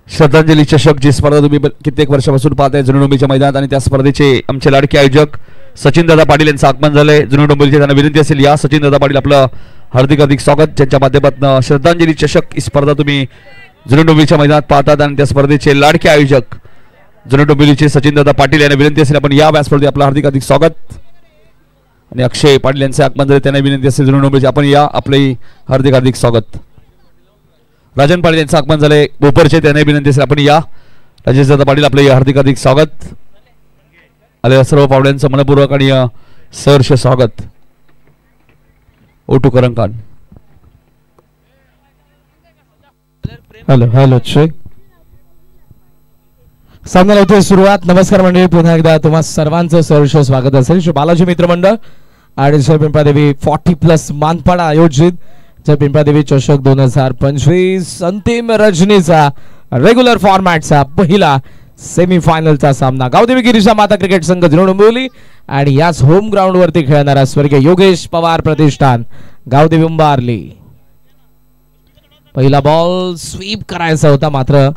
श्रद्धांजली चषक जी स्पर्धा तुम्ही कित्येक वर्षापासून पाहताय जुनी डोंबिवलीच्या मैदानात आणि त्या स्पर्धेचे आमचे लाडके आयोजक सचिन दादा पाटील यांचं आगमन झालंय जुनी डोंबिवलीचे. त्यांना विनंती असेल या सचिन दादा पाटील आपलं हार्दिक स्वागत. ज्यांच्या माध्यमातून श्रद्धांजली चषक ही स्पर्धा तुम्ही जुनी डोंबिवलीच्या मैदानात पाहतात आणि त्या स्पर्धेचे लाडके आयोजक जुनी डोंबिवलीचे सचिन दादा पाटील यांना विनंती असेल आपण या व्यासपीठावर आपलं हार्दिक स्वागत. आणि अक्षय पाटील यांचे आगमन झाले त्यांना विनंती असेल जुनी डोंबिवलीचे आपण या आपले हार्दिक स्वागत. राजन पाटील यांचं आगमन झाले बोपरचे त्यांना विनंती असेल आपण या. राजेश दादा पाटील आपले हार्दिक स्वागत. आलेल्या सर्व पाहुण्यांचं मनपूर्वक आणि सहर्ष स्वागत. ओटू करंकान. Hello hello check. सामन्याला होते सुरुवात. नमस्कार मंडळी, पुन्हा एकदा तुम्हा सर्वांचं सहर्ष स्वागत असेल. श्री बालाजी मित्रमंडळ आणि जय पिंपळादेवी 40+ मानपाडा आयोजित जय पिंपळादेवी चषक 2025 अंतिम रजनीचा रेग्युलर फॉर्मॅटचा पहिला सेमीफायनलचा सामना गावदेवी गिरीजा माता क्रिकेट संघ जुनी डोंबिवली आणि याच होम ग्राउंड वरती खेळणारा स्वर्गीय योगेश पवार प्रतिष्ठान गावदेवी उंबारली. पहिला बॉल स्वीप करायचा होता मात्र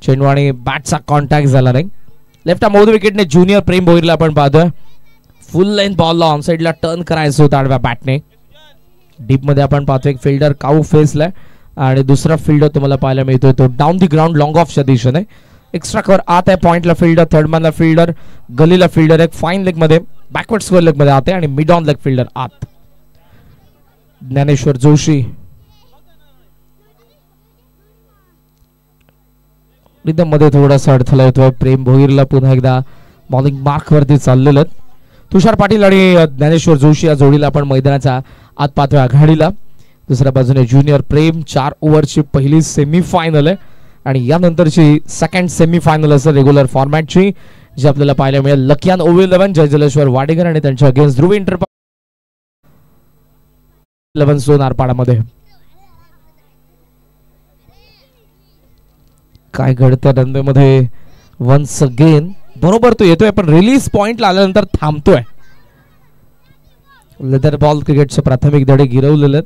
चेंडू आणि बॅटचा कॉन्टॅक्ट झाला नाही. लेफ्ट आर्म विकेटने ज्युनियर प्रेम भोईरला आपण पाहतोय. फुल लेंथ बॉलला ऑन साइडला टर्न करायचं होतं आडव्या बॅटने. डीप मध्ये आपण पाहतो एक फिल्डर काऊ फेसला आणि दुसरा फिल्डर तुम्हाला पाहायला मिळतोय तो डाऊन दी ग्राउंड लॉंग ऑफच्या दिशेने. एक्स्ट्रा कव्हर आत आहे. पॉइंटला फिल्डर, थर्ड मॅनला फिल्डर, गलीला फिल्डर, एक फाईन लेग मध्ये बॅकवर्ड स्क्वेअर लेग मध्ये आते आणि मिड ऑन लेग फिल्डर आत. ज्ञानेश्वर जोशी रिदम मध्ये थोडासा अडथळा येतोय. प्रेम भोईरला पुन्हा एकदा बॉलिंग मार्क वरती चाललेलं. तुषार पाटील आणि ज्ञानेश्वर जोशी या जोडीला आपण मैदानाच्या आत पाहतोय आघाडीला. दुसऱ्या बाजूने ज्युनियर प्रेम. 4 ओव्हरची पहिली सेमीफायनल आहे आणि यानंतरची सेकंड सेमीफायनल असेल रेग्युलर फॉर्मॅटची जी आपल्याला पाहायला मिळेल. लकियान ओव्हर 11 जयजलेश्वर वाडेकर आणि त्यांच्या अगेन्स्ट ध्रुव इंटर 11 सोनारपाडामध्ये. काय घडतं रनवेमध्ये वन्स अगेन. बरोबर तो येतोय पण रिलीज पॉइंटला आल्यानंतर थांबतोय. लेदर बॉल क्रिकेटचे प्राथमिक धडे गिरवलेले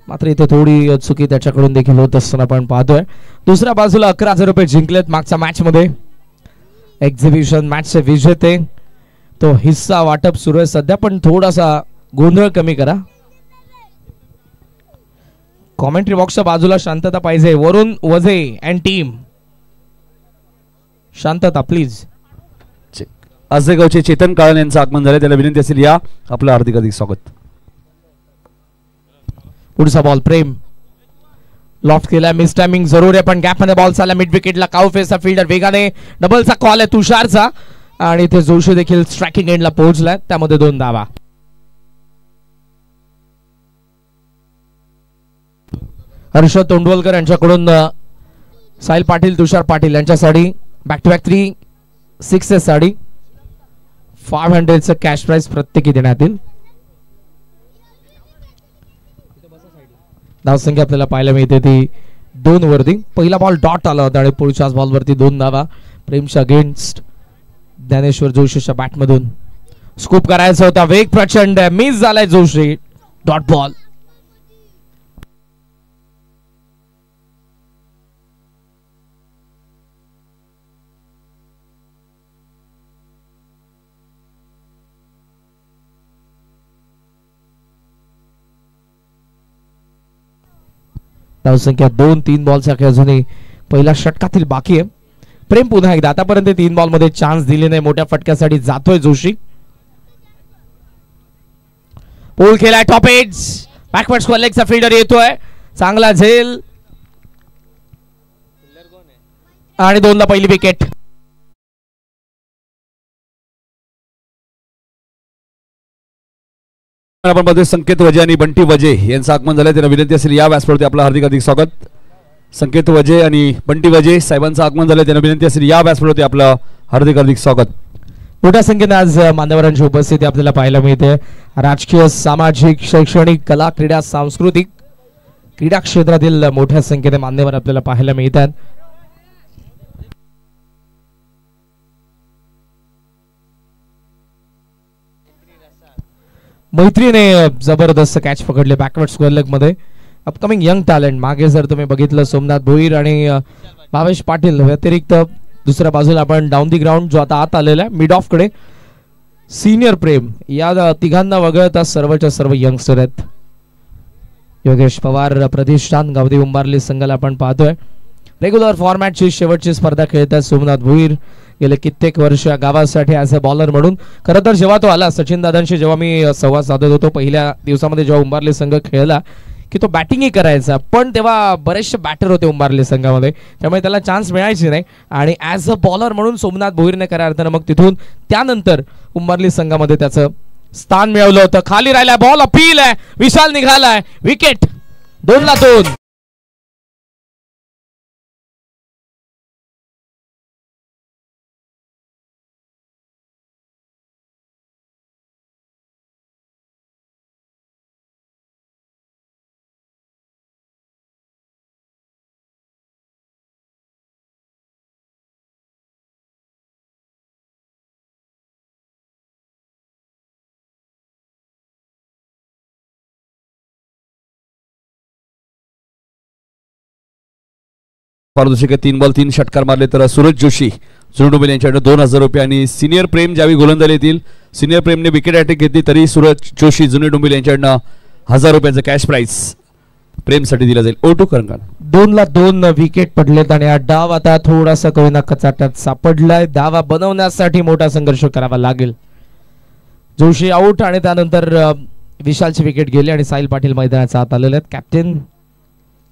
मात्र इथे थोडी चुकी त्याच्याकडून देखील होत असताना आपण पाहतोय. दुसऱ्या बाजूला 11,000 रुपये जिंकलेत मागच्या मॅच मध्ये. एक्झिबिशन मॅचचे विजेते. तो हिस्सा वाटप सुरू आहे सध्या पण थोडासा गोंधळ कमी करा. कॉमेंट्री बॉक्सच्या बाजूला शांतता पाहिजे. वरुण वझे अँड टीम शांतता प्लीज. आजगावचे चेतन काळन यांचं आगमन झाले त्याला विनंती असेल या आपलं हार्दिक स्वागत. पुढचा बॉल प्रेम लॉफ्ट केला. मिस टायमिंग जरूर आहे पण गॅप मध्ये बॉल चालला. मिड विकेटला काऊ फेसचा फिल्डर वेगाने डबलचा कॉल आहे तुषारचा आणि इथे जोशी देखील स्ट्रायकिंग एंडला पोहोचलाय. त्यामध्ये 2 धावा. हर्षद तोंडवलकर यांच्याकडून साहिल पाटील तुषार पाटील यांच्यासाठी बॅक टू बॅक 3 सिक्सेस साठी 500चं कॅश प्राइज प्रत्येकी देण्यात येईल. धावसंख्या आपल्याला पाहायला मिळते ती 2 वरती. पहिला बॉल डॉट आला होता आणि पुढच्याच बॉल वरती 2 धावा. प्रेमच्या अगेन्स्ट ज्ञानेश्वर जोशीच्या बॅट मधून स्कूप करायचा होता. वेग प्रचंड मिस झालाय जोशी. Dot ball. धावसंख्या 2-3 बॉलच्या अजूनही पहिल्या षटकातील बाकी आहे. प्रेम पुन्हा एकदा आतापर्यंत 3 बॉल मध्ये चान्स दिले नाही. मोठ्या फटक्यासाठी जातोय जोशी. पोल खेळाय टॉप एज बॅकवर्ड स्क्वेअर लेगचा फिल्डर येतोय. चांगला झेल आणि 2ला पहिली विकेट. आपण मध्ये संकेत वजे आणि बंटी वजे यांचं आगमन झालंय त्यांना विनंती असेल या व्यासपीठावरती आपलं हार्दिक स्वागत. संकेत वजे आणि बंटी वजे साहेबांचं आगमन झालंय त्यांना विनंती असेल या व्यासपीठावरती आपलं हार्दिक स्वागत. मोठ्या संख्येने आज मान्यवरांची उपस्थिती आपल्याला पाहायला मिळते. राजकीय, सामाजिक, शैक्षणिक, कला, क्रीडा, सांस्कृतिक क्रीडा क्षेत्रातील मोठ्या संख्येने मान्यवर आपल्याला पाहायला मिळतात. मैत्रीने जबरदस्त कॅच पकडले बॅकवर्ड स्क्वेअर लेग मध्ये. Upcoming young talent. मागे जर तुम्ही बघितलं सोमनाथ भोईर आणि भावेश पाटील व्यतिरिक्त दुसऱ्या बाजूला आपण डाऊन दी ग्राउंड जो आता आत आलेला आहे मिड ऑफ कडे सिनियर प्रेम या तिघांना वगळता सर्वच्या सर्व यंगस्टर आहेत. योगेश पवार प्रतिष्ठान गावदेवी उंबारली संघाला आपण पाहतोय. रेग्युलर फॉर्मॅटची शेवटची स्पर्धा खेळतात सोमनाथ भोईर. गेले कित्येक वर्ष गावासाठी ॲज अ बॉलर म्हणून. खरं तर जेव्हा तो आला सचिन दादांशी जेव्हा मी संवाद साधत होतो पहिल्या दिवसामध्ये जेव्हा उंबारली संघ खेळला की तो बॅटिंगही करायचा पण तेव्हा बरेचसे बॅटर होते उंबारली संघामध्ये त्यामुळे त्याला चान्स मिळायची नाही आणि ॲज अ बॉलर म्हणून सोमनाथ भोईरने खऱ्या अर्थानं मग तिथून त्यानंतर उंबारली संघामध्ये त्याचं स्थान मिळवलं होतं. खाली राहिलाय बॉल अपील आहे विशाल निघालाय विकेट 2-2. पारदर्शक 3 बॉल 3 षटकार मारले तर सूरज जोशी जुनडोंबिवली यांच्याकडे 2000 रुपये आणि सिनियर प्रेम ज्यावेळी गोलंदाजी येतील सिनियर प्रेमने विकेट अटॅक घेतली तरी सूरज जोशी जुनडोंबिवली यांच्याकडनं 1000 रुपयाचं कॅश प्राइस प्रेमसाठी दिला जाईल. O2 करंगण 2-2 विकेट पडलेत आणि हा डाव आता थोडासा कोयना कचाट्यात सापडलाय. दावा बनवण्यासाठी मोठा संघर्ष करावा लागेल. जोशी आउट आणि त्यानंतर विशालची विकेट गेली आणि साहिल पाटील मैदानाचा आत आलेले आहेत. कॅप्टन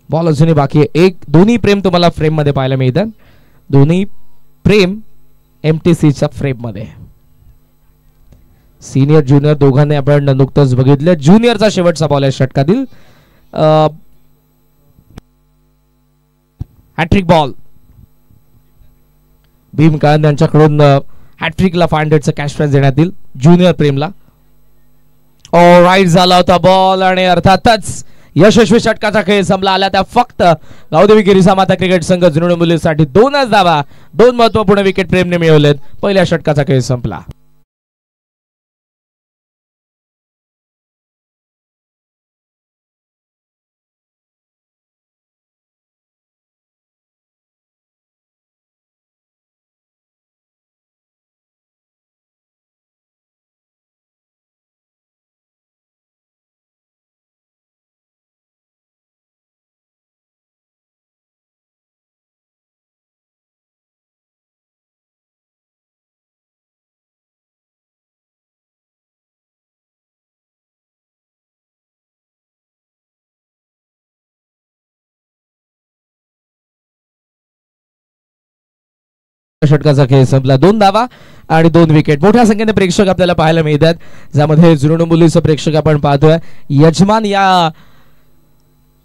बॉल अजूनही बाकी आहे. दोन्ही प्रेम तुम्हाला फ्रेम मध्ये पाहायला मिळतात. दोन्ही प्रेम MTCच्या फ्रेम मध्ये. सिनियर ज्युनियर दोघांनी आपण नुकतंच बघितलं. ज्युनियरचा शेवटचा बॉल आहे षटकातील हॅट्रिक बॉल. भीम काळंद यांच्याकडून हॅट्रिकला 500चं कॅश प्राइज देण्यात येईल ज्युनियर प्रेमला. राईट झाला होता बॉल आणि अर्थातच यशस्वी षटकाचा खेळ संपला. आला त्या फक्त गावदेवी गिरिजा माता क्रिकेट संघ जुनडोंबिवलीसाठी 2च धावा 2 महत्वपूर्ण विकेट प्रेमने मिळवलेत. पहिल्या षटकाचा खेळ संपला. षटकाचा खेळ संपला. 2 धावा आणि 2 विकेट. मोठ्या संख्येने प्रेक्षक आपल्याला पाहायला मिळतात ज्यामध्ये जुनडोंबिवलीचे प्रेक्षक आपण पाहतोय. यजमान या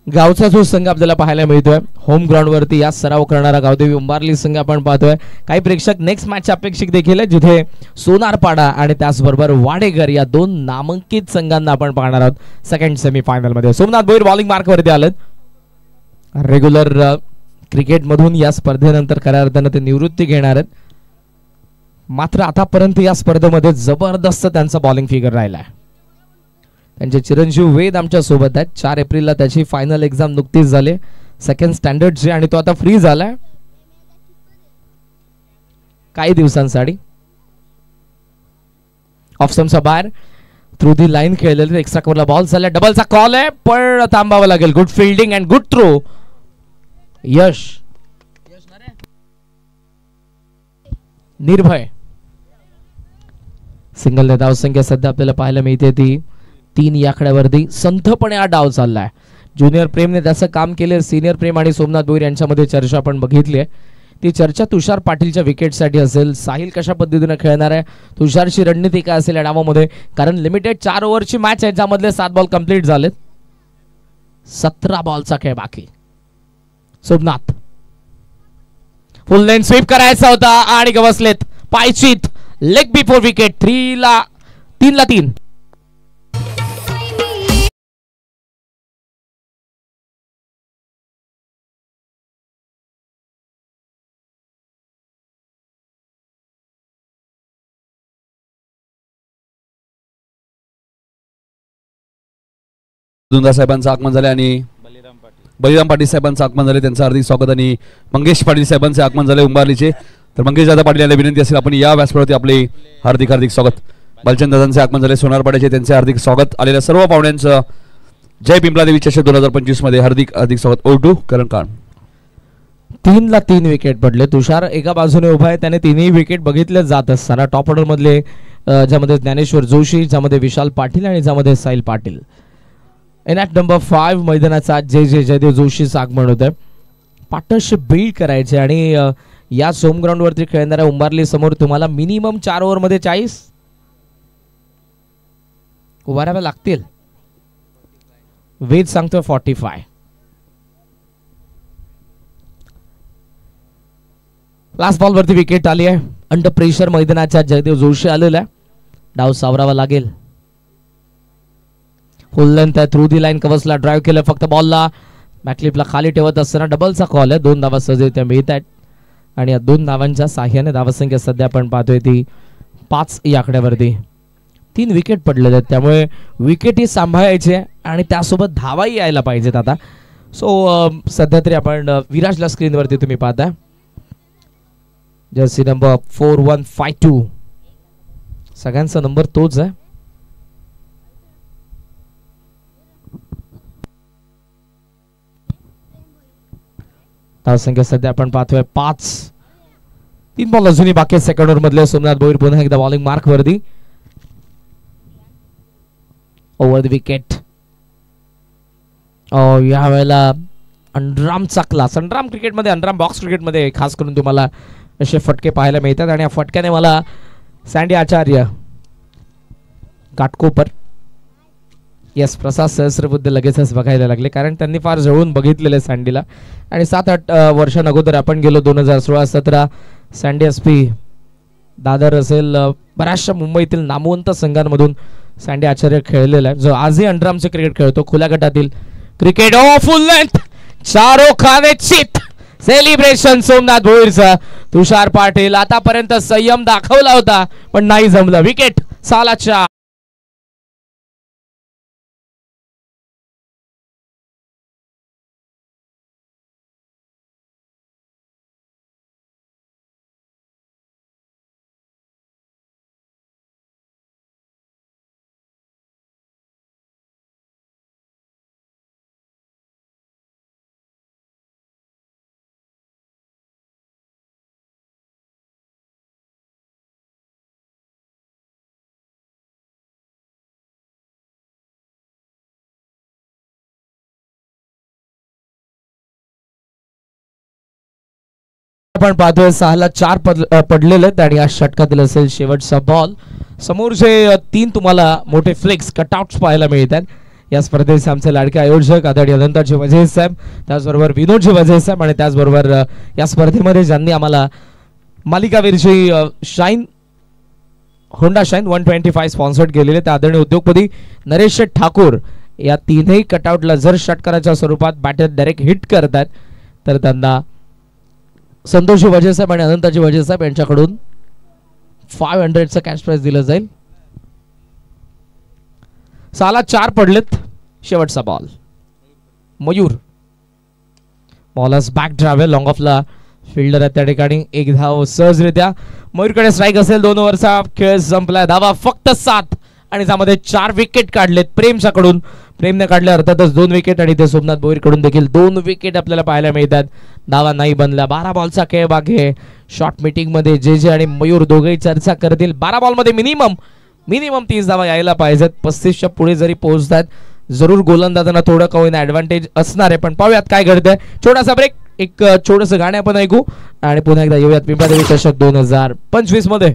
गावचा जो संघ आपल्याला पाहायला मिळतोय होम ग्राउंड वरती या सराव करणारा गावदेवी उंबारली संघ आपण पाहतोय. काही प्रेक्षक नेक्स्ट मॅच अपेक्षित देखील आहे जिथे सोनारपाडा आणि त्याचबरोबर वाडेघर या 2 नामांकित संघांना आपण पाहणार आहोत सेकंड सेमीफायनल मध्ये. सोमनाथ भोईर बॉलिंग मार्क वरती आलेत. रेग्युलर क्रिकेट मधून या स्पर्धेनंतर खऱ्या अर्थानं ते निवृत्ती घेणार आहेत. मात्र आतापर्यंत या स्पर्धेमध्ये जबरदस्त त्यांचा बॉलिंग फिगर राहिला आहे. त्यांचे चिरंजीव वेद आमच्या सोबत आहेत. 4 एप्रिलला त्याची फायनल एक्झाम नुकतीच झाली सेकंड स्टँडर्डची आणि तो आता फ्री झालाय काही दिवसांसाठी. ऑफ स्टंपचा बाहेर थ्रू दी लाईन खेळलेले एक्स्ट्रा कव्हरला बॉल झाला. डबलचा कॉल आहे पण थांबावं लागेल. Good fielding and good throw. Yash Nirbhay single ने धावसंख्या सध्या आपल्याला पाहायला मिळते ती 3 या आकड्यावरती. संथपणे हा डाव चाललाय. ज्युनियर प्रेमने त्याचं काम केले. सिनियर प्रेम आणि सोमनाथ भोईर यांच्यामध्ये चर्चा आपण बघितली आहे. ती चर्चा तुषार पाटीलच्या विकेटसाठी असेल. साहिल कशा पद्धतीने खेळणार आहे तुषारची रणनीती काय असेल या डावामध्ये कारण लिमिटेड 4 ओव्हरची मॅच आहे ज्यामधले 7 बॉल कंप्लीट झालेत. 17 बॉलचा खेळ बाकी. सोमनाथ फुल लेन स्वीप करायचा होता आणि गवसलेत. पायचीत लेग बिफोर विकेट. 3 ला 3. दुंदा साहेबांचं आगमन झाले आणि बलिराम पाटील साहेबांचं आगमन झाले, त्यांचं हार्दिक स्वागत. आणि मंगेश पाटील साहेबांचे आगमन झाले उंबारलीचे. तर मंगेश दादा पाटील यांना विनंती असेल आपण या व्यासपीठावरती आपले हार्दिक हार्दिक स्वागत. बालचंद दादांचे आगमन झाले सोनारपाड्याचे, त्यांचे हार्दिक स्वागत. आलेल्या सर्व पाहुण्यांचं जय पिंपलादेवी चषक 2025 मध्ये हार्दिक हार्दिक स्वागत. ओटू करण काण. 3ला 3 विकेट पडले. तुषार एका बाजूने उभा आहे, त्याने तिन्ही विकेट बघितले जात असताना टॉप ऑर्डर मधले ज्यामध्ये ज्ञानेश्वर जोशी, ज्यामध्ये विशाल पाटील आणि ज्यामध्ये साहिल पाटील. इन ॲट नंबर 5 मैदानाचा जे जे जयदेव जोशीचं आगमन होतं. पार्टनरशिप बिल्ड करायचे आणि या होम ग्राउंड वरती खेळणाऱ्या उंबारली समोर तुम्हाला मिनिमम 4 ओव्हरमध्ये 40 उभाराव्या लागतील. वेद सांगतोय 45. लास्ट बॉल वरती विकेट आली आहे. अंडर प्रेशर मैदानाच्या जयदेव जोशी आलेला आहे. डाव सावरावा लागेल. फुल लेंथ आहे, थ्रू दी लाईन कव्हर्सला ड्राईव्ह केलं. फक्त बॉलला बॅकलिपला खाली ठेवत असताना डबलचा कॉल आहे. 2 धावा सहजरित्या मिळत आहेत आणि या 2 धावांच्या साह्याने धावसंख्या सध्या आपण पाहतोय ती 5 या आकड्यावरती. 3 विकेट पडलेले आहेत, त्यामुळे विकेटही सांभाळायचे आणि त्यासोबत धावाही यायला पाहिजेत आता. सो सध्या तरी आपण विराजला स्क्रीनवरती तुम्ही पाहता. जर्सी नंबर 4152 सगळ्यांचा नंबर तोच आहे. धावसंख्या सध्या आपण पाहतोय 5. 3 बॉल अजूनही बाकी सेकंड ओव्हर मधले. सोमनाथ भोईर पुन्हा एकदा बॉलिंग मार्क वरती. Over the wicket. या वेळेला अंडरामचा क्लास. अंडराम क्रिकेटमध्ये, अंडराम बॉक्स क्रिकेटमध्ये खास करून तुम्हाला असे फटके पाहायला मिळतात आणि या फटक्याने मला सँडी आचार्य, घाटकोपर, येस प्रसाद सहस्रबुद्ध लगेचच बघायला लागले, कारण त्यांनी फार जवळून बघितलेले सँडीला. आणि 7-8 वर्षांअगोदर आपण गेलो 2016-17 सँडी एसपी दादर असेल, बऱ्याचशा मुंबईतील नामवंत संघांमधून सँडी आचार्य खेळलेला आहे, जो आजही अंडरामचे क्रिकेट खेळतो. खुल्या गटातील क्रिकेट. ओ फुल लेंथ, चारो खाने चित सेलिब्रेशन सोमनाथ भोईरचा. तुषार पाटील आतापर्यंत संयम दाखवला होता पण नाही जमलं. विकेट 6 आपण पाहतोय 6ला 4 पडलेले आहेत आणि या षटकातील असेल शेवटचा बॉल. समोरचे 3 तुम्हाला मोठे फ्लेक्स कटआउट्स पाहायला मिळतात. या स्पर्धेचे आमचे लाडके आयोजक आदरणीय अनंताजी वझे साहेब, त्याचबरोबर विनोदजी वझे साहेब आणि त्याचबरोबर या स्पर्धेमध्ये ज्यांनी आम्हाला मालिकावीरची शाईन, होंडा शाईन 125 स्पॉन्सर्ड केलेले त्या आदरणीय उद्योगपती नरेश ठाकूर. या 3ही कटआउटला जर षटकाराच्या स्वरूपात बॅटर डायरेक्ट हिट करतात तर त्यांना संतोषजी वझे साहेब आणि अनंताजी वझे साहेब यांच्याकडून 500चं कॅश प्राइज दिलं जाईल. 6ला 4 पडलेत. शेवटचा ball. Mayur bowlers back drive long ऑफला फिल्डर आहे त्या ठिकाणी. 1 धाव सहजरित्या. मयूरकडे स्ट्राईक असेल. 2 ओव्हरचा खेळ संपलाय. धावा फक्त 7 आणि त्यामध्ये 4 विकेट काढलेत प्रेमच्याकडून. प्रेमने काढले अर्थातच 2 विकेट आणि ते सोमनाथ भोईरकडून देखील 2 विकेट आपल्याला पाहायला मिळतात. धावा नाही बनल्या. 12 बॉलचा खेळ बाकी आहे. शॉर्ट मीटिंग मध्ये जे जे आणि मयूर दोघेही चर्चा करतील. 12 बॉल मध्ये मिनिमम 30 धावा यायला पाहिजेत. 35च्या पुढे जरी पोहोचतात जरूर गोलंदाजांना थोडं का होईना ऍडव्हान्टेज असणार आहे. पण पाहूयात काय घडतंय. छोटासा ब्रेक, एक छोटंसं गाणं आपण ऐकू आणि पुन्हा एकदा येऊयात पिंपळादेवी चषक 2025 मध्ये.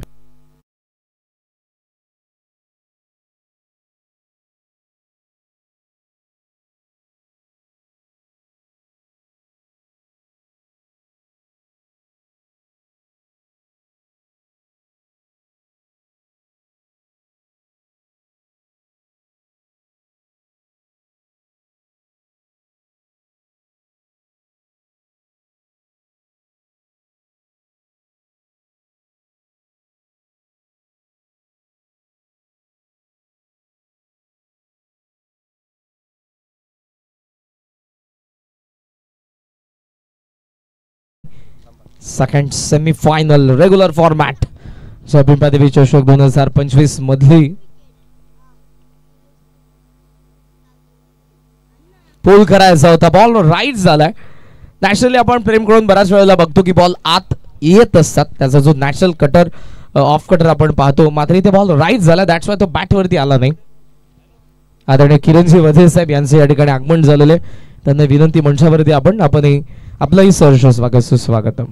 Second semifinal regular format Pimpla देवी चषक 2025 मधली पूल करायचा होता. बॉल राईट झालाय. नॅचरली आपण प्रेम करून बऱ्याच वेळेला बघतो की बॉल आत येत असतात, त्याचा जो नॅचरल कटर ऑफ कटर आपण पाहतो, मात्र इथे बॉल राईट झाला, दॅट्स वाय तो बॅट वरती आला नाही. आदरणीय किरणजी वधे साहेब यांचे या ठिकाणी आगमन झालेले, त्यांना विनंती मंचावरती आपण आपलंही सहर्ष स्वागत सुस्वागतम.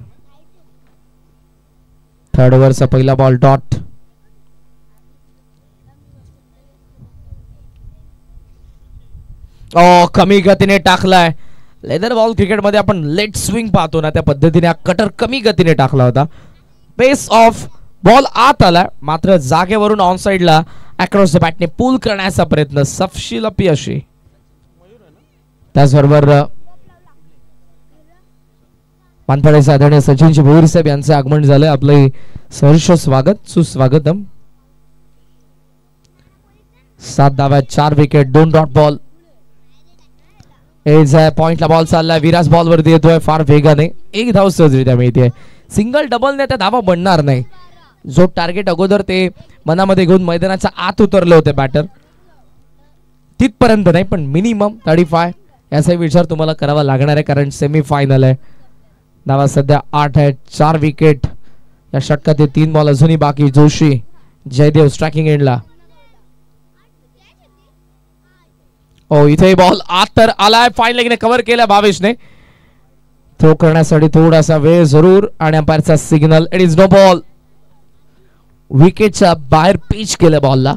थर्ड ओव्हरचा पहिला बॉल डॉट. कमी गतीने टाकलाय. लेदर बॉल क्रिकेटमध्ये आपण लेट स्विंग पाहतो ना, त्या पद्धतीने हा कटर कमी गतीने टाकला होता. पेस ऑफ बॉल आत आला, मात्र जागेवरून ऑन साइडला अक्रॉस द बॅटने पूल करण्याचा प्रयत्न सपशील अपयशी. त्याचबरोबर मानपाड्याचे आदरणीय सचिनजी भोईर साहेब यांचे आगमन झाले, आपले सहर्ष स्वागत सुस्वागतम. 7 धावा, 4 विकेट, 2 डॉट बॉल. पॉइंटला बॉल चाललाय, विराज बॉल वरती येतोय फार वेगाने. 1 धाव सहजरित्या मिळते. सिंगल डबलने त्या धावा बनणार नाही. जो टार्गेट अगोदर ते मनामध्ये घेऊन मैदानाच्या आत उतरले होते बॅटर, तिथपर्यंत नाही, पण मिनिमम 35 याचा विचार तुम्हाला करावा लागणार आहे, कारण सेमीफायनल आहे. धावा सध्या 8 आहेत, 4 विकेट. या षटकात 3 बॉल अजूनही बाकी. जोशी, जयदेव स्ट्रायकिंग एंडला. इथे बॉल आत तर आलाय, फाईन लेगने कव्हर केला भावेशने. थ्रो करण्यासाठी थोडासा वेळ जरूर, आणि अंपायरचा सिग्नल. It is no ball. विकेटच्या बाहेर पिच केलं बॉलला.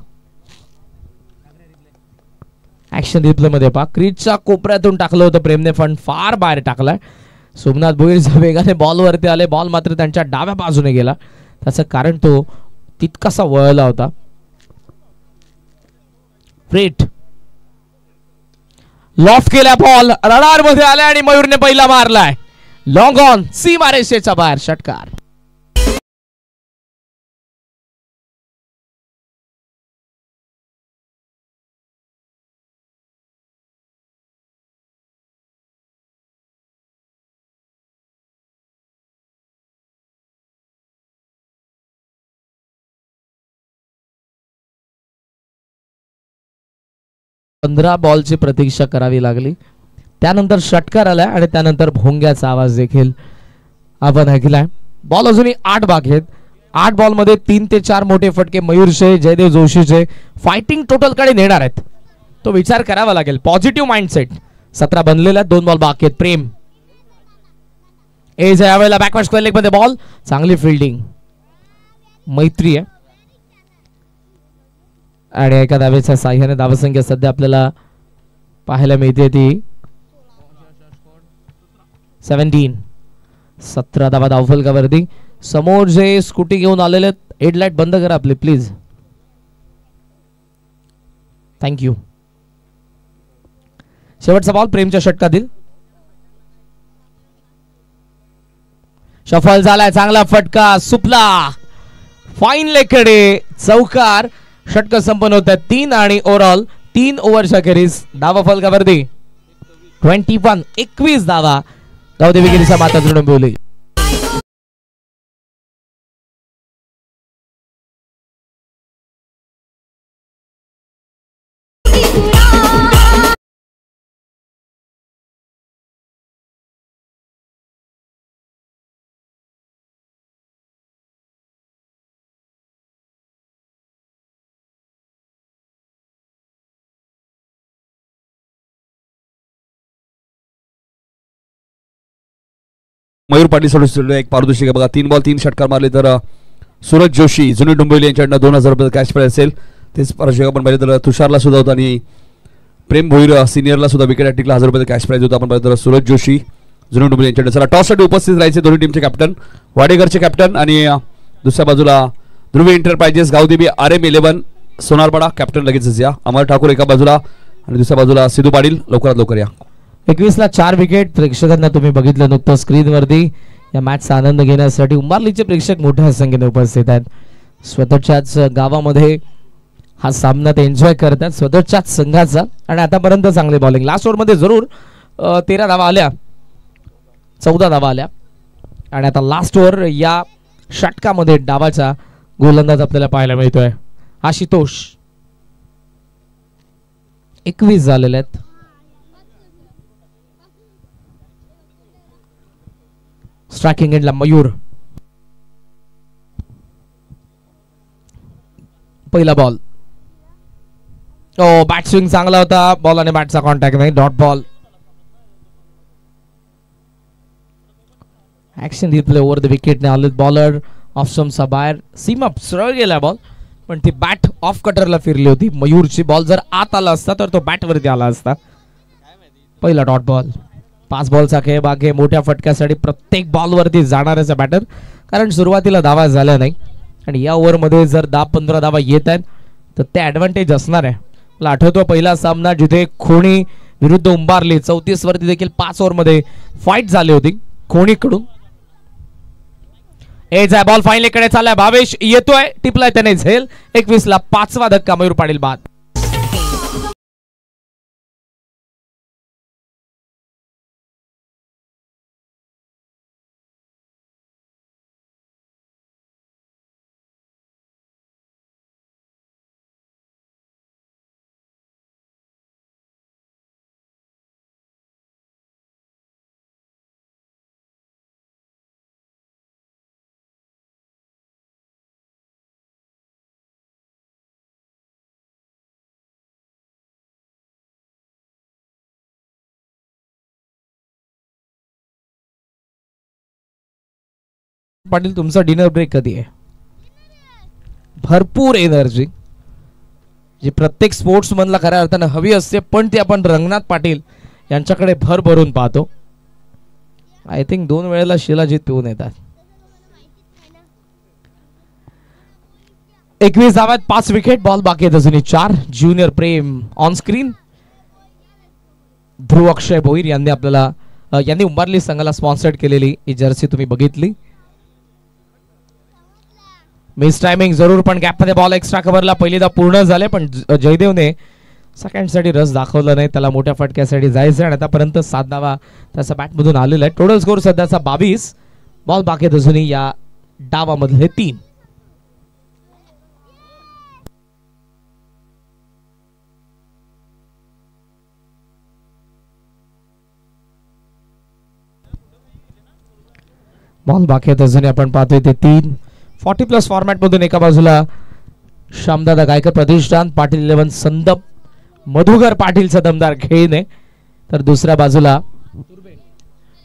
ऍक्शन रिप्ले मध्ये पहा, क्रीजच्या कोपऱ्यातून टाकलं होतं प्रेमने, फंड फार बाहेर टाकलाय. सोमनाथ भोईर वेगाने बॉल वरती आले, बॉल मात्र त्यांच्या डाव्या बाजूने गेला. त्याचं कारण तो तितकासा वळला होता. फ्रेट लॉफ्ट केला, बॉल रडार मध्ये आलाय आणि मयूरने पहिला मारलाय. लॉंग ऑन, सीमा रेषेच्या बाहेर षटकार. पंधरा बॉलची प्रतीक्षा करावी लागली. त्यानंतर षटकार आलाय आणि त्यानंतर भोंग्याचा आवाज देखील आपण ऐकलाय. बॉल अजूनही 8 बाकी आहेत. 8 बॉल मध्ये 3 ते 4 मोठे फटके मयूरचे, जयदेव जोशीचे फायटिंग टोटल कडे नेणार आहेत. तो विचार करावा लागेल. Positive mindset. 17 बनलेला, 2 बॉल बाकी आहेत. प्रेम यावेळेला बॅकवर्ड स्क्वेअर लेग मध्ये बॉल. चांगली फिल्डिंग, मैत्री आहे. आणि एका धावेच्या साह्याने धावसंख्या सध्या आपल्याला पाहायला मिळते ती 17. 17 धावा धावफलकावरती. समोर जे स्कूटी घेऊन आलेले हेडलाइट बंद करा आपले प्लीज, थँक्यू. शेवटचा बॉल प्रेमच्या षटकातील. सफल झालाय, चांगला फटका, सुपला फाईन लेकडे, चौकार. षटक संपन्न होत आहेत 3 आणि ओव्हरऑल 3 ओव्हरच्या अखेरीस धावा फलकावरती 21 धावा गावदेवीगिरीच्या माता डोंबिवली. मयूर पाटील सोडून एक पारितोषिक आहे बघा. 3 बॉल 3 षटकार मारले तर सूरज जोशी जुनी डोंबिवली यांच्याकडनं 2000 रुपये कॅश प्राइज असेल. तेच पारितोषिक आपण पाहिलं तर तुषारला सुद्धा होतं आणि प्रेम भोईर सिनियरला सुद्धा विकेट टिकला 1000 रुपये कॅश प्राइज होता. आपण पाहिलं तर सूरज जोशी जुनी डोंबिवली यांच्याकडे. चला टॉससाठी उपस्थित राहायचे दोन्ही टीमचे कॅप्टन, वाडेकरचे कॅप्टन आणि दुसऱ्या बाजूला Dhruvi enterprises Gavdevi RM11 Sonarpada captain लगेचच या. अमर ठाकूर एका बाजूला आणि दुसऱ्या बाजूला सिद्धू पाटील. लवकरात लवकर या. 21 ला 4 विकेट. प्रेक्षकांना तुम्ही बघितलं नुकतं स्क्रीनवरती. या मॅचचा आनंद घेण्यासाठी उंबारलीचे प्रेक्षक मोठ्या संख्येने उपस्थित आहेत. स्वतःच्याच गावामध्ये हा सामना ते एन्जॉय करतात, स्वतःच्याच संघाचा. आणि आतापर्यंत चांगले बॉलिंग. लास्ट ओव्हरमध्ये जरूर 13 धावा आल्या, 14 धावा आल्या. आणि आता लास्ट ओव्हर या षटकामध्ये डावाचा गोलंदाज आपल्याला पाहायला मिळतोय आशुतोष. 21 झालेले आहेत. स्ट्रायकिंग एंडला मयूर. पहिला बॉल. ओ बॅट स्विंग चांगला होता. बॉल आणि बॅटचा कॉन्टॅक्ट नाही. Dot ball. ऍक्शन घेतले ओव्हर द विकेटने आले बॉलर ऑफ स्टम्पचा बाहेर. सीमा सरळ गेला बॉल पण ती बॅट ऑफ कटरला फिरली होती मयूरची. बॉल जर आत आला असता तर तो बॅट वरती आला असता. पहिला डॉट बॉल. 5 बॉलचा खेळ बाकी मोठ्या फटक्यासाठी प्रत्येक बॉल वरती जाणाऱ्याचा बॅटर कारण सुरुवातीला धावा झाल्या नाही आणि या ओव्हरमध्ये जर 10-15 धावा येत आहेत तर ते ऍडव्हान्टेज असणार आहे. मला आठवतो पहिला सामना जिथे खोणी विरुद्ध उंबारली 34 वरती देखील 5 ओव्हरमध्ये फाईट झाली होती खोणीकडून. एज आहे बॉल फाईनल कडे चाललाय. भावेश येतोय टिपलाय त्याने झेल. 21 ला 5वा धक्का मयूर पाटील बाद. पाटील तुमचा डिनर ब्रेक कधी आहे? भरपूर एनर्जी जी प्रत्येक स्पोर्ट्स मधला खऱ्या अर्थानं हवी असते पण ती आपण रंगनाथ पाटील यांच्याकडे भर भरून पाहतो. आय थिंक 2 वेळेला शिलाजीत पिऊन येतात. 21 धावात 5 विकेट. बॉल बाकी आहेत अजूनही 4. Junior Prem on screen. Dhruv Akshay Bhoir यांनी आपल्याला यांनी उंबारली संघाला स्पॉन्सर्ड केलेली ही जर्सी तुम्ही बघितली. मिस टायमिंग जरूर पण गॅप मध्ये बॉल एक्स्ट्रा कव्हरला पहिलीदा पूर्ण झाले पण जयदेवने सेकंड साठी रस दाखवला नाही. त्याला मोठ्या फटक्यासाठी जायचं आणि आतापर्यंत 7 धावा त्याचा बॅट मधून आलेला आहे. टोटल स्कोर सध्याचा 22. बॉल बाकी अजूनही या डावामधले 3. बॉल बाकी अजूनही आपण पाहतोय ते 3. 40+ फॉर्मॅट मधून एका बाजूला श्यामदादा गायकर प्रतिष्ठान पाटील 11 संदप मधुकर पाटीलचा दमदार खेळणे तर दुसऱ्या बाजूला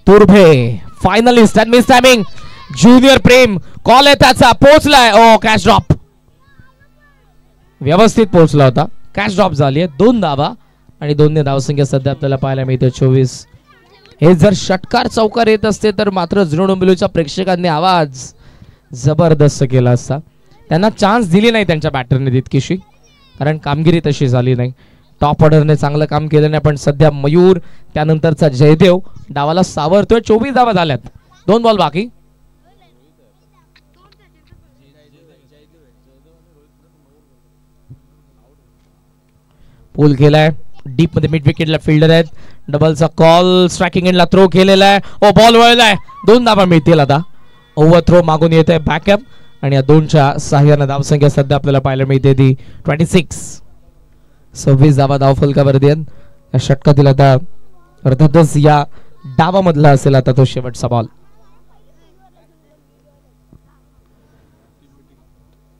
Turbhe finalist and miss timing. Junior Prem call आहे त्याचा. पोहोचलाय. ओ कॅच ड्रॉप. व्यवस्थित पोहोचला होता. कॅच ड्रॉप झाली आहे. 2 धावा आणि 2 धावसंख्या सध्या आपल्याला पाहायला मिळते 24. हे जर षटकार चौकार येत असते तर मात्र जुनो डोंबिवलीच्या प्रेक्षकांनी आवाज जबरदस्त केला असता. त्यांना चान्स दिली नाही त्यांच्या बॅटरने तितकीशी कारण कामगिरी तशी झाली नाही. टॉप ऑर्डरने चांगलं काम केलं नाही पण सध्या मयूर त्यानंतरचा जयदेव डावाला सावरतोय. 24 धावा झाल्यात. 2 बॉल बाकी. पूल केलाय डीप मध्ये मिड विकेटला फिल्डर आहेत. डबलचा कॉल. स्ट्रायकिंग एंडला थ्रो केलेला आहे. ओ बॉल वळलाय. 2 धावा मिळतील. आता ओव्हर थ्रो मागून येत आहे बॅकअप आणि या 2च्या सहाय्याने धावसंख्या सध्या आपल्याला पाहायला मिळते ती 26. 26 धावा धाव फलकावरती आहेत या षटकातील. आता अर्थातच या डावामधला असेल आता तो शेवटचा बॉल.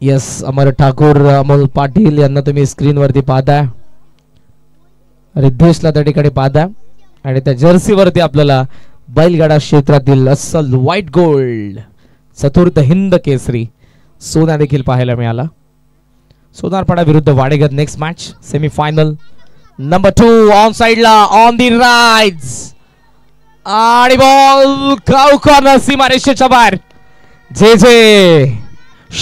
यस अमर ठाकूर अमोल पाटील यांना तुम्ही स्क्रीनवरती पाहताय. रिद्धेशला त्या ठिकाणी पाहताय आणि त्या जर्सीवरती आपल्याला बैलगाडा क्षेत्रातील अस्सल व्हाईट गोल्ड चतुर्थ हिंद केसरी सोना देखील पाहायला मिळाला. सोनारपाडा विरुद्ध Wadegar next match semifinal number 2 on साइडला ऑन दी राइट्स आणि बॉल कॉर्नर सीमारेषेच्या बाहेर. जे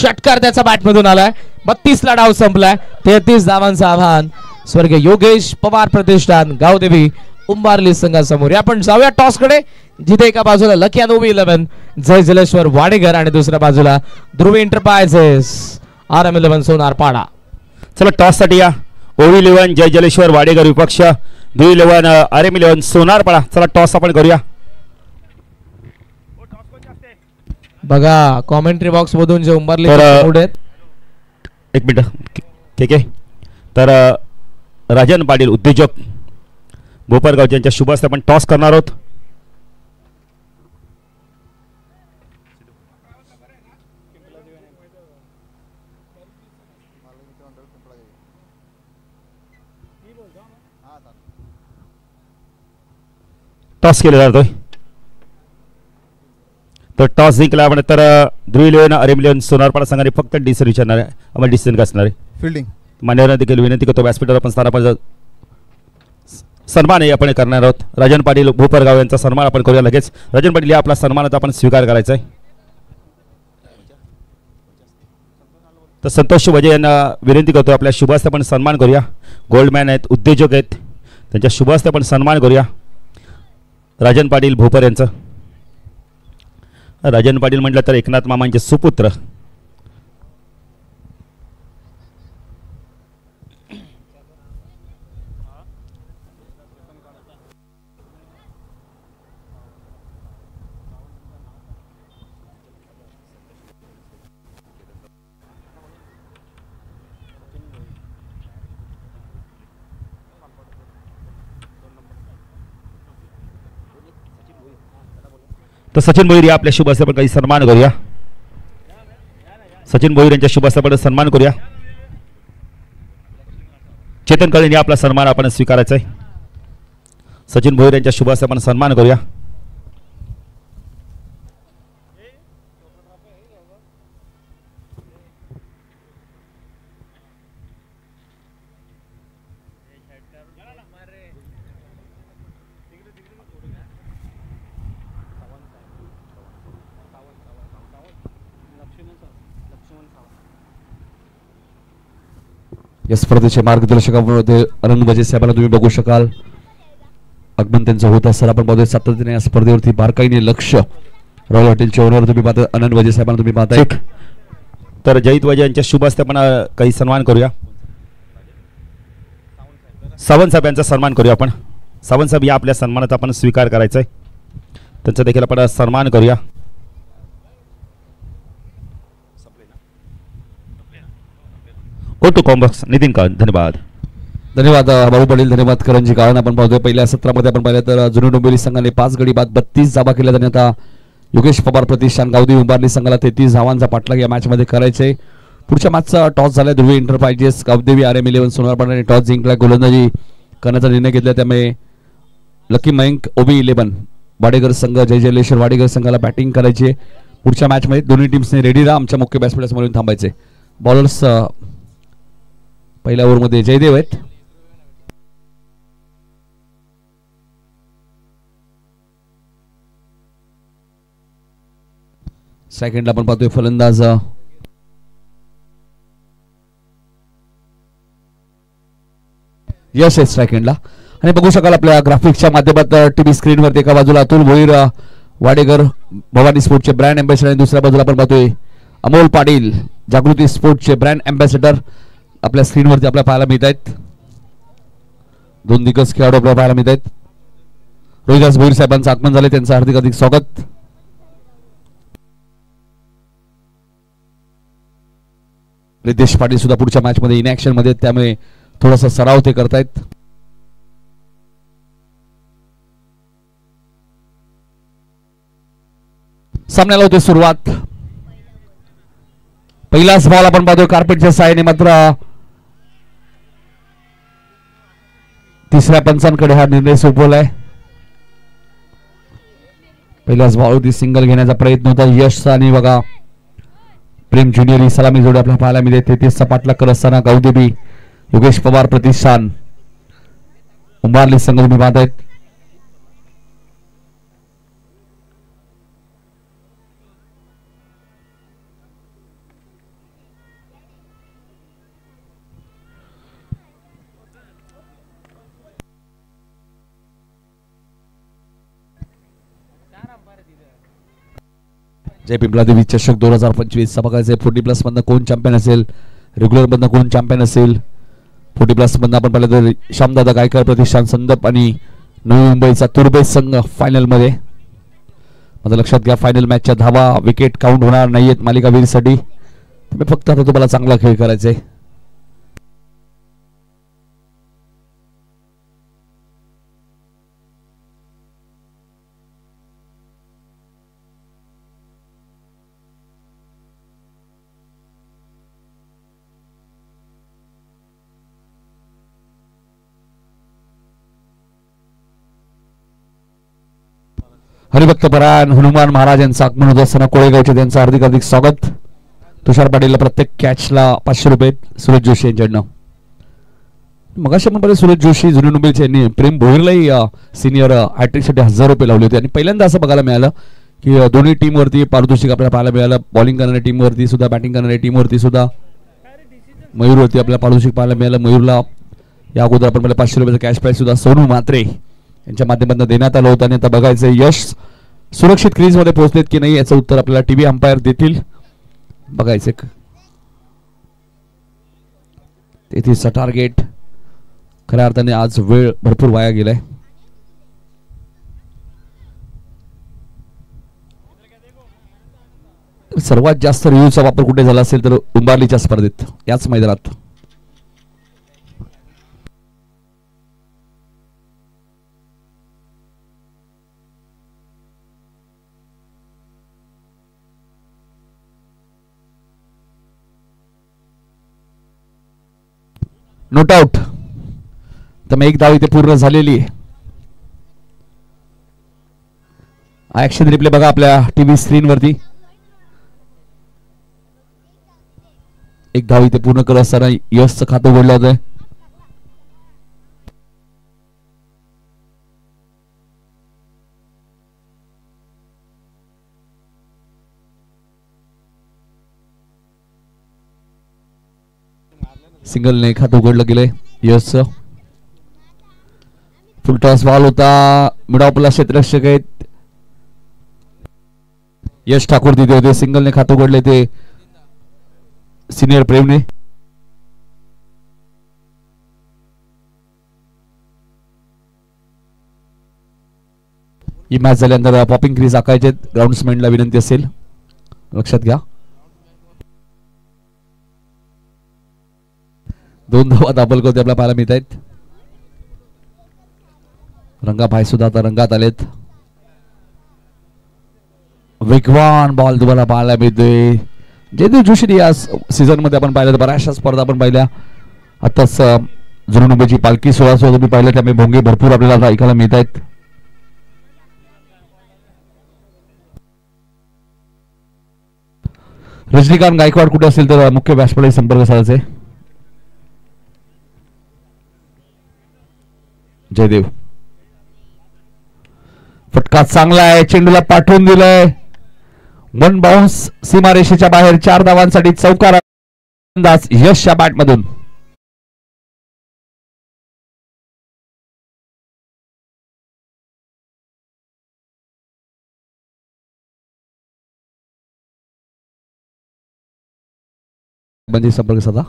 षटकार त्याचा बॅट मधून आलाय. 32 ला डाव संपलाय. 33 धावांचं आव्हान स्वर्गीय योगेश पवार प्रतिष्ठान गावदेवी उंबारली संघासमोर. आपण जाऊया टॉस कडे जिथे एका बाजूला लकी अनोवी 11 जय जलेश्वर वाडेगर आणि दुसऱ्या बाजूला ध्रुव एंटरप्राइजेस RM 11 सोनारपाडा. चला टॉस साठी या. ओवी 11 जय जलेश्वर वाडेगर विपक्ष. ध्रुव 11 RM 11 सोनारपाडा. चला टॉस आपण करूया. बघा कॉमेंट्री बॉक्स मधून जे उंबरले तर, मूड आहेत. एक मिनिट ठीक आहे. तर राजन पाटील उद्योजक भोपरगावचे यांच्या शुभ हस्ते आपण टॉस करणार आहोत. टॉस केला जातोय. तर टॉस जिंकला आपण तर ध्रुवी इलेव्हन आर्मी इलेव्हन सोनारपाडा संघाने फक्त डिसिजन विचारणार आहे. आम्हाला डिसिजन का असणार आहे. फील्डिंग मान्यवरांना देखील विनंती करतो व्यासपीठावर आपण स्थानापन्न सन्मान आपण करणार आहोत. राजन पाटील भोपरगाव यांचा सन्मान आपण करूया लगेच. राजन पाटील या आपला सन्मानाचा आपण स्वीकार करायचा आहे. तर संतोष वजे यांना विनंती करतो आपल्या शुभ हस्ते आपण सन्मान करूया. गोल्डमॅन आहेत, उद्योजक आहेत, त्यांच्या शुभ हस्ते आपण सन्मान करूया राजन पाटील भोपर यांचं. राजन पाटील म्हटलं तर एकनाथ मामांचे सुपुत्र. तर सचिन भोईर या आपल्या शुभ हस्ते आपण काही सन्मान करूया. सचिन भोईर यांच्या शुभ हस्ते आपण सन्मान करूया. चेतन कळेन या आपला सन्मान आपण स्वीकारायचा आहे. सचिन भोईर यांच्या शुभ हस्ते आपण सन्मान करूया. या स्पर्धेचे मार्गदर्शकामध्ये अनंत बजे साहेबांना तुम्ही बघू शकाल. आगमन त्यांचं होत असताना आपण पाहतोय सातत्याने या स्पर्धेवरती बारकाईने लक्ष रॉयल हॉटेलच्या ओनर तुम्ही पाहता अनंत बजे साहेबांना तुम्ही पाहताय. तर जयित वजे यांच्या शुभ हस्ते आपण काही सन्मान करूया. सावंत साहेब यांचा सन्मान करूया आपण. सावंत साहेब या आपल्या सन्मानाचा आपण स्वीकार करायचा आहे. त्यांचा देखील आपण सन्मान करूया. ओटू कॉम्बॉक्स नितीन काळन धन्यवाद. धन्यवाद बाबू पाटील. धन्यवाद करंजी. कारण आपण पाहतोय पहिल्या सत्रामध्ये आपण पाहिलं तर जुनी डोंबिवली संघाने 5 गडी बाद 32 धावा केल्या. आणि आता योगेश पवार प्रतिष्ठान गावदेवी उंबारली संघाला 33 धावांचा पाठलाग या मॅच मध्ये करायचे. पुढच्या मॅचचा टॉस झाला. Dhruvi enterprises Gavdevi army eleven सोनारपाडाने टॉस जिंकला. गोलंदाजी करण्याचा निर्णय घेतला. त्यामुळे लकी मयंक ओबी 11 वाडेकर संघ जय जयलेश्वर वाडेकर संघाला बॅटिंग करायची. पुढच्या मॅच मध्ये दोन्ही टीम्सने रेडी राहा. आमच्या मुख्य व्यासपीठासमोर थांबायचे. बॉलर्स पहिल्या ओव्हरमध्ये जयदेव आहेत. सेकंडला आपण पाहतोय फलंदाज यश आहे सेकंडला. आणि बघू शकाल आपल्या ग्राफिक्सच्या माध्यमात टीव्ही स्क्रीनवरती एका बाजूला अतुल भोईर वाडेकर भवानी स्पोर्टचे ब्रँड अँबॅसेडर आणि दुसऱ्या बाजूला आपण पाहतोय अमोल पाटील जागृती स्पोर्टचे ब्रँड अँबॅसेडर आपल्या स्क्रीनवरती आपल्याला पाहायला मिळत आहेत. 2 दिग्गज खेळाडू आपल्याला पाहायला मिळत आहेत. रोहिदास भोईर साहेबांचं आगमन झाले. त्यांचं हार्दिक हार्दिक स्वागत. रितेश पाटील सुद्धा पुढच्या मॅच मध्ये इन ऍक्शन मध्ये, त्यामुळे थोडासा सराव ते करतायत. सामन्याला होते सुरुवात. पहिलाच बॉल आपण पाहतोय कार्पेटच्या साहाय्याने. मात्र तिसऱ्या पंचांकडे हा निर्णय सोपवलाय. पहिल्याच बॉल होती सिंगल घेण्याचा प्रयत्न होता यशचा. आणि बघा प्रेम ज्युनियर ही सलामी जोडी आपल्याला पाहायला मिळते. 33चा पाठलाग करत असताना गावदेवी योगेश पवार प्रतिष्ठान उंबारली संघ तुम्ही पाहतायत. जय पिंपला देवी चषक 2025 बघायचे. 40+ मधनं कोण चॅम्पियन असेल, रेग्युलर मधनं कोण चॅम्पियन असेल. 40+ मधनं आपण पाहिलं तर श्यामदादा गायकर प्रतिष्ठान संदप आणि नवी मुंबईचा तुर्बे संघ फायनल मध्ये. माझं लक्षात घ्या, फायनल मॅचच्या धावा विकेट काउंट होणार नाहीयेत मालिकावीरसाठी. तुम्ही फक्त आता तुम्हाला चांगला खेळ करायचा आहे. हरिभक्त परायण हनुमान महाराज यांचं आगमन होत असताना कोळेगावचे त्यांचं हार्दिक हार्दिक स्वागत. तुषार पाटीलला प्रत्येक कॅचला 500 रुपये सुरेश जोशी यांच्याकडनं. मगाशी आपण पाहिलं सुरेश जोशी जुने मुंबईचे यांनी प्रेम भोईरलाही सिनियर हॅट्रिकसाठी 1000 रुपये लावले होते. आणि पहिल्यांदा असं बघायला मिळालं की दोन्ही टीमवरती पारितोषिक आपल्याला पाहायला मिळालं. बॉलिंग करणाऱ्या टीमवरती सुद्धा, बॅटिंग करणाऱ्या टीमवरती सुद्धा. मयूरवरती आपल्याला पारितोषिक पाहायला मिळालं. मयूरला या अगोदर आपण पाहिलं 500 रुपयाचं कॅश प्राईज सुद्धा सोनू म्हात्रे यांच्या माध्यमातून देण्यात आलं होतं. आणि आता बघायचं यश सुरक्षित क्रीजमध्ये पोहोचलेत की नाही याचं उत्तर आपल्याला टीव्ही अंपायर देतील. बघायचं 33चा टार्गेट. खऱ्या अर्थाने आज वेळ भरपूर वाया गेलाय. सर्वात जास्त रिव्ह्यूचा वापर कुठे झाला असेल तर उंबारलीच्या स्पर्धेत, याच मैदानात. Note out. तर मग एक धाव इथे पूर्ण झालेली आहे. ऍक्शन रिप्ले बघा आपल्या टीव्ही स्क्रीनवरती. एक धाव इथे पूर्ण करत असताना यशचं खातं उघडलं होतं. सिंगलने खातं उघडलं गेलंय यशचं. फुल टॉस बॉल होता. मिडॉपला क्षेत्ररक्षक आहेत यश ठाकूर तिथे होते. सिंगलने खातं उघडले ते सिनियर प्रेमने. ही मॅच झाल्यानंतर पॉपिंग क्रीज आकायचे ग्राउंड्समॅनला विनंती असेल, लक्षात घ्या. 2 धावा दाबलकोते आपल्याला पाहायला मिळत आहेत. रंगाभाई सुद्धा आता रंगात आलेत. वेगवान बॉल तुम्हाला पाहायला मिळतोय. जयदेव जोशी या सीझन मध्ये आपण पाहिलं, बऱ्याचशा स्पर्धा आपण पाहिल्या. आताच जुनी मुंबईची पालखी सोहळा सुद्धा तुम्ही पाहिलं, त्यामुळे भोंगे भरपूर आपल्याला ऐकायला मिळत आहेत. रजनीकांत गायकवाड कुठे असेल तर मुख्य बॅट्समॅन संपर्क साधायचे. जयदेव फटका चांगला आहे, चेंडूला पाठवून दिलंय. 1 बाउन्स सीमारेषेच्या बाहेर. 4 धावांसाठी चौकार अंदाज यशच्या बॅटमधून. म्हणजे संपर्क साधा.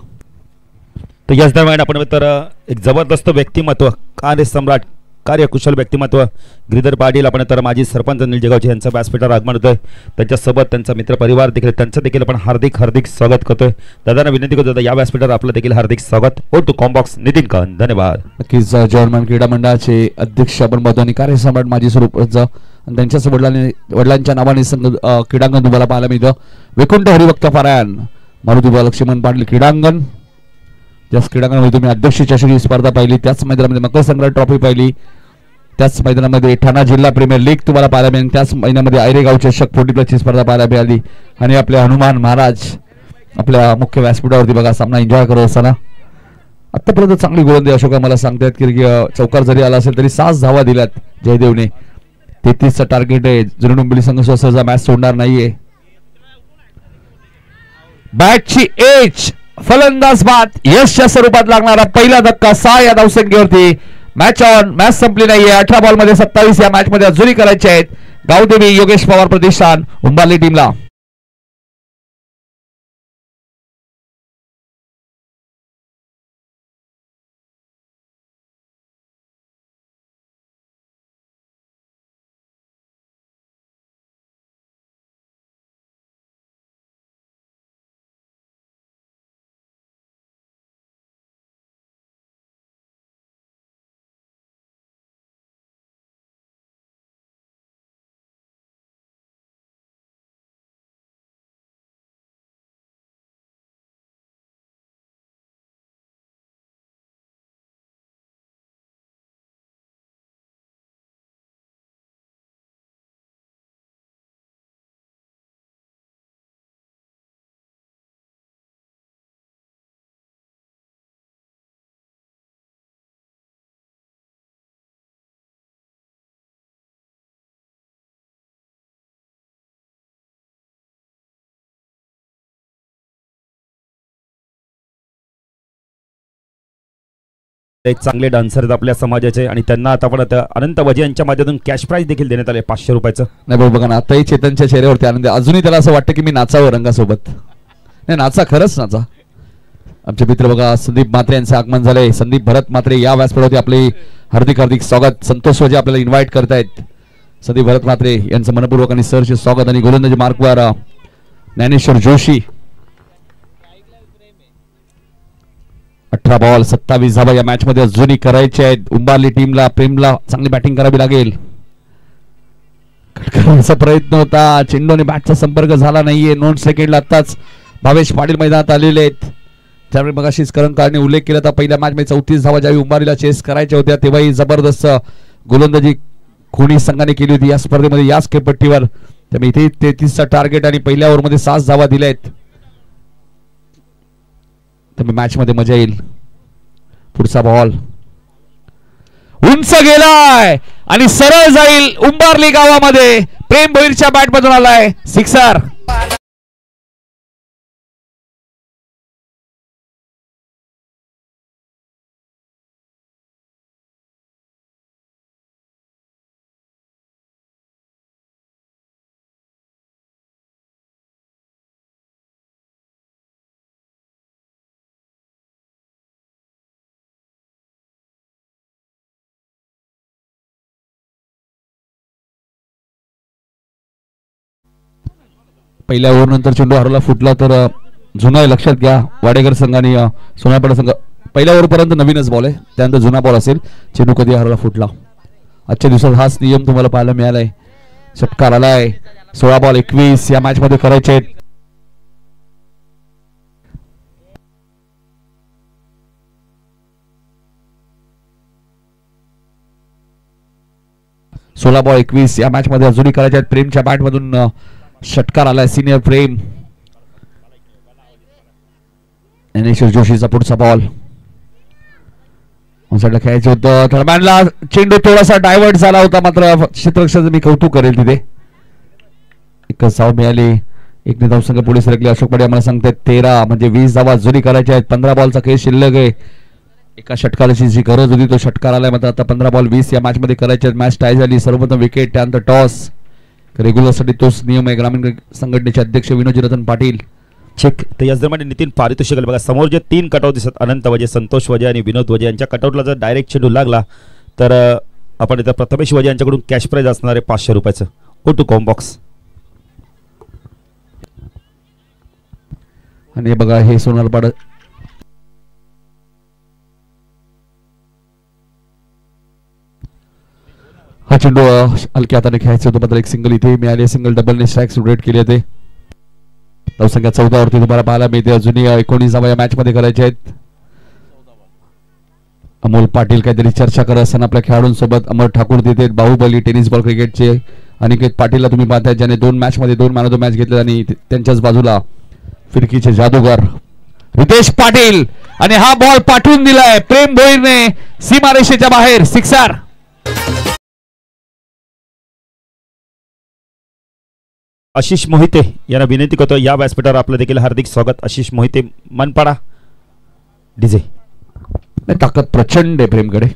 तर याच दरम्यान आपण तर एक जबरदस्त व्यक्तिमत्व, कार्यसम्राट, कार्यकुशल व्यक्तिमत्व गिरीधर पाटील आपण तर माजी सरपंच निलजेगावचे यांचं व्यासपीठावर आगमन होतोय. त्यांच्यासोबत त्यांचा मित्रपरिवार देखील, त्यांचं देखील आपण हार्दिक हार्दिक स्वागत करतोय. दादांना विनंती करतो या व्यासपीठावर आपलं देखील हार्दिक स्वागत. ओ टू कॉम्बॉक्स नितीन कान, धन्यवाद. नक्कीच जर्मन क्रीडा मंडळाचे अध्यक्ष आपण पाहतो आणि कार्यसम्राट माजी सरपंच आणि त्यांच्याच वडिलांच्या नावाने क्रीडांगण तुम्हाला पाहायला मिळतं. वैकुंठ हरिभक्त पारायण मारुती लक्ष्मण पाटील क्रीडांगण. ज्याच क्रीडांगणामध्ये तुम्ही अध्यक्ष चषक स्पर्धा पाहिली, त्याच मैदानामध्ये मकर संक्रांत ट्रॉफी पाहिली, त्याच मैदानामध्ये ठाणा जिल्हा प्रीमियर लीग तुम्हाला पाहायला मिळेल, त्याच महिन्यामध्ये आयरेगाव चषक 40+ स्पर्धा पाहायला मिळाली. आणि आपले हनुमान महाराज आपल्या मुख्य व्यासपीठावरती बघा सामना एन्जॉय करत असताना. आतापर्यंत चांगली गोलंदाजी अशोक आम्हाला सांगतायत की चौकार जरी आला असेल तरी 6 धावा दिल्यात जयदेवने. 33चं टार्गेट आहे. जुनी मुंबई संघ सहसा मॅच सोडणार नाहीये. बॅटची एज फलंदाज बाद यशच्या स्वरूपात लागणारा पहिला धक्का 6 या धावसंख्येवरती. Match on. मॅच संपली नाहीये. 18 बॉलमध्ये 27 या मॅच मध्ये अजूनही करायचे आहेत. गावदेवी योगेश पवार प्रतिष्ठान उंबारली टीमला. एक चांगले डान्सर आहेत आपल्या समाजाचे आणि त्यांना आता पण आता अनंत वजे यांच्या माध्यमातून कॅश प्राइज देखील देण्यात आले 500 रुपयाचं. नाही बरोबर बघा ना, आताही चेतनच्या चेहऱ्यावरती आनंद आहे. अजूनही त्याला असं वाटतं की मी नाचावं रंगासोबत. नाही नाचा, खरंच नाचा. आमचे मित्र बघा संदीप म्हात्रे यांचं आगमन झालंय. संदीप भरत म्हात्रे या व्यासपीठावरती आपले हार्दिक हार्दिक स्वागत. संतोष वजे आपल्याला इन्व्हाइट करतायत. संदीप भरत म्हात्रे यांचं मनपूर्वक आणि सहर्ष स्वागत. आणि गोलंदाजी मार्कवर ज्ञानेश्वर जोशी. 18 बॉल 27 धावा या मॅच मध्ये अजूनही करायचे आहेत. उंबारली टीमला प्रेमला चांगली बॅटिंग करावी लागेल. खटखटाचा प्रयत्न होता, चेंडूने बॅटचा संपर्क झाला नाहीये. 9 सेकंडला आताच भावेश पाटील मैदानात आलेले आहेत. त्यावेळी मगाशीच करंकारने उल्लेख केला होता पहिल्या मॅच मध्ये 34 धावा ज्यावेळी उंबारीला चेस करायच्या होत्या तेव्हाही जबरदस्त गोलंदाजी खोणी संघाने केली होती या स्पर्धेमध्ये याच खेळपट्टीवर. त्यामुळे इथे 33चा टार्गेट आणि पहिल्या ओव्हरमध्ये 7 धावा दिल्या आहेत. त्यामुळे मॅच मध्ये मजा येईल. पुढचा बॉल उंच गेलाय आणि सरळ जाईल उंबारली गावामध्ये. प्रेम भोईरच्या बॅट मधून आलाय सिक्सर. पहिल्या ओव्हर नंतर चेंडू हरवला फुटला तर जुना आहे, लक्षात घ्या. वाडेकर संघ आणि सोनापाडा संघ पहिल्या ओव्हर पर्यंत नवीनच बॉल आहे, त्यानंतर जुना बॉल असेल. चेंडू कधी हरवला फुटला. आजच्या दिवसात हाच नियम तुम्हाला पाहायला मिळालाय. षटकार आलाय. 16 बॉल 21 या मॅच मध्ये करायचे आहेत. सोळा बॉल 21 या मॅच मध्ये अजूनही करायचे आहेत. प्रेमच्या बॅट मधून षटकार आलाय. सिनियर प्रेम. ज्ञानेश्वर जोशीचा पुढचा बॉल खेळायचं होतं. दरम्यानला चेंडू थोडासा डायव्हर्ट झाला होता, मात्र क्षेत्ररक्षकाचं मी कौतुक करेल. तिथे एकच धाव मिळाली. एक धावसंख्या पुढे सरकले. अशोक पाटील आम्हाला सांगतात 13 म्हणजे 20 धावा अजूनही करायच्या आहेत. 15 बॉलचा खेळ शिल्लक आहे. एका षटकाराची जी गरज होती तो षटकार आलाय, मात्र आता 15 बॉल 20 या मॅच मध्ये करायचे आहेत. मॅच टाय झाली. सर्वप्रथम विकेट, त्यानंतर टॉस. रेग्युलर साठी तोच नियम आहे. ग्रामीण संघटनेचे अध्यक्ष विनोद रतन पाटील. चेक. तर याच दरम्यान नितीन पारितोषिक बघा समोर जे 3 कटआउट दिसत अनंत वजे, संतोष वजे आणि विनोद वजे यांच्या कटआउटला जर डायरेक्ट चेंडू लागला तर आपण इथं प्रथमेश वजे यांच्याकडून कॅश प्राइज असणार आहे 500 रुपयाचं. Go to com box. आणि हे बघा हे सोनारपाडा हा चेंडू हलक्या हाताने खेळायचं होतं, मात्र एक सिंगल इथे मिळाली. सिंगल डबलने स्ट्राइक्स रेट केले होते. धावसंख्या 14 वरती तुम्हाला पाहायला मिळते. अजूनही 19 धावा या मॅच मध्ये करायचे आहेत. अमोल पाटील काहीतरी चर्चा करत असताना आपल्या खेळाडूंसोबत. अमर ठाकूर तिथे बाहुबली टेनिस बॉल क्रिकेटचे अनिकेत पाटीलला तुम्ही पाहताय, ज्याने 2 मॅच मध्ये 2 मॅन ऑफ द मॅच घेतले. आणि त्यांच्याच बाजूला फिरकीचे जादूगार रितेश पाटील. आणि हा बॉल पाठवून दिलाय प्रेम भोईरने सीमारेषेच्या बाहेर. सिक्सर. आशिष मोहिते यांना विनंती करतो या व्यासपीठावर आपलं देखील हार्दिक स्वागत. आशिष मोहिते मनपाडा डीजे. ताकद प्रचंड आहे प्रेमकडे.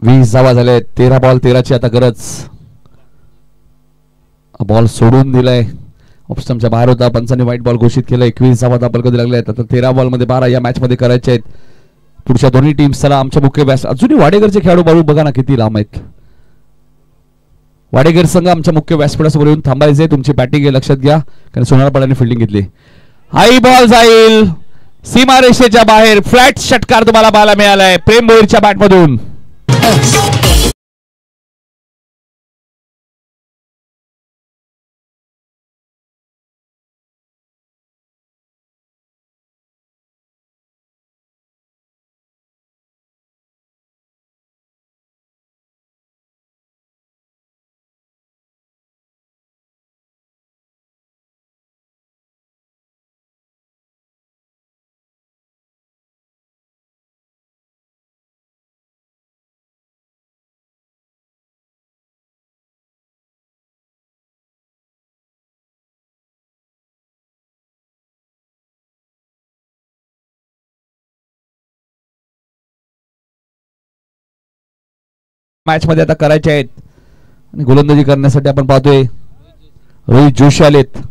वीस धावा झाले. 13 बॉल 13ची आता गरज. बॉल सोडून दिलाय. ऑप्शनच्या बाहेर होता. पंचांनी व्हाईट बॉल घोषित केला. 21 धावा दाबल कधी लागले आहेत. आता 13 बॉल मध्ये 12 या मॅच मध्ये करायचे आहेत. पुढच्या दोन्ही टीम्स चला आमच्या मुख्य व्यास. अजूनही वाडेकरचे खेळाडू बाळू बघा ना किती लांब आहेत. वाडेकर संघ आमच्या मुख्य व्यासपीठासमोर येऊन थांबायचे. तुमची बॅटिंग आहे लक्षात घ्या, कारण सोनारपाड्याने फिल्डिंग घेतली. हाई बॉल जाईल सीमारेषेच्या बाहेर. फ्लॅट षटकार तुम्हाला पाहायला मिळालाय प्रेम भोईरच्या बॅट मधून. मॅच मध्ये आता करायचे आहेत आणि गोलंदाजी करण्यासाठी आपण पाहतोय रोहित जोशी आलेत.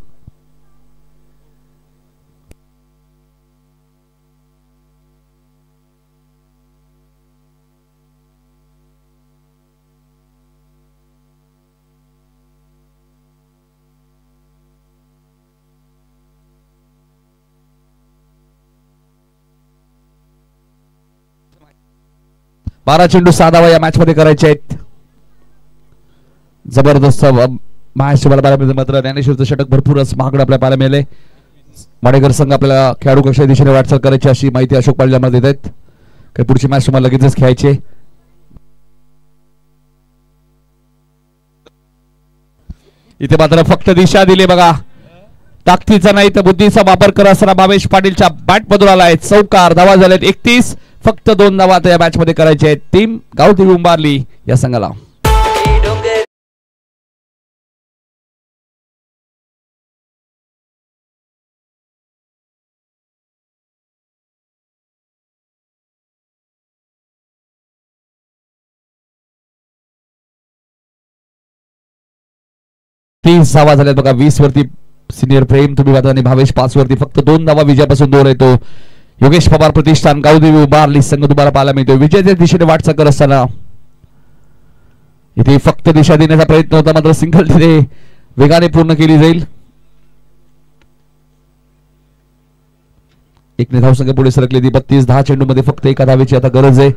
बारा चेंडू 6 धावा या मॅच मध्ये करायचे आहेत. जबरदस्त मॅच मला पाहायला मिळते. मात्र ज्ञानेश्वरचं षटक भरपूरच महागडं आपल्याला पाहायला मिळाले. माडेकर संघ आपल्याला खेळाडू कशा दिशेने वाटचाल करायची अशी माहिती अशोक पाटील आम्हाला देत आहेत. काही पुढची मॅच तुम्हाला लगेचच खेळायची. इथे मात्र फक्त दिशा दिली बघा. ताकदीचा नाही तर बुद्धीचा वापर करत असताना भावेश पाटीलच्या बॅट मधून आलाय चौकार. धावा झाल्यात 31. फक्त 2 धावा या मॅच मध्ये करायचे आहेत. टीम गावदेवी उंबारली या संघाला. धावा झाल्यात बघा. 20 वरती सिनियर प्रेम तुम्ही बघा आणि भावेश 5 वरती. फक्त 2 धावा विजयापासून दूर येतो. योगेश पवार प्रतिष्ठान गावदेवी उभारली संघ तुम्हाला पाहायला मिळतो. विजयाच्या दिशेने वाटचाल करत असताना इथे फक्त दिशा देण्याचा प्रयत्न होता. मात्र सिंगल तिथे वेगाने पूर्ण केली जाईल. एक धावसंख्या पुढे सरकली ती 32. 10 चेंडू मध्ये फक्त 1 धावेची आता गरज आहे.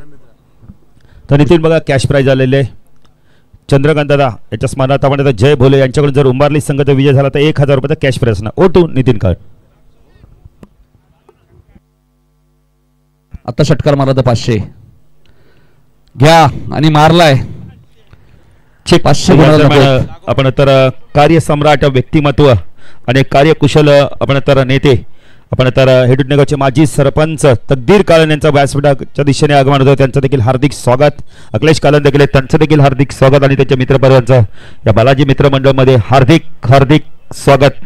तर नितीन बघा कॅश प्राइज आलेले चंद्रकांत दादा याच्या स्मरणार्थ आपण आता जय भोले यांच्याकडून जर उंबारली संघाचा विजय झाला तर 1000 रुपयाचा कॅश प्राइज ना. ओ टू नितीन कार्ड. आता षटकार मारला तर 500 घ्या आणि मारलाय 500. आपण तर कार्यसम्राट व्यक्तिमत्व आणि कार्यकुशल आपण तर नेते आपण तर हेडुटनेगावचे माजी सरपंच तकदीर कालन यांचा व्यासपीठाच्या दिशेने आगमन होतं. त्यांचं देखील हार्दिक स्वागत. अखिलेश कालन देखील त्यांचं देखील हार्दिक स्वागत आणि त्यांच्या मित्रपरिवारांचं या बालाजी मित्र मंडळमध्ये हार्दिक स्वागत.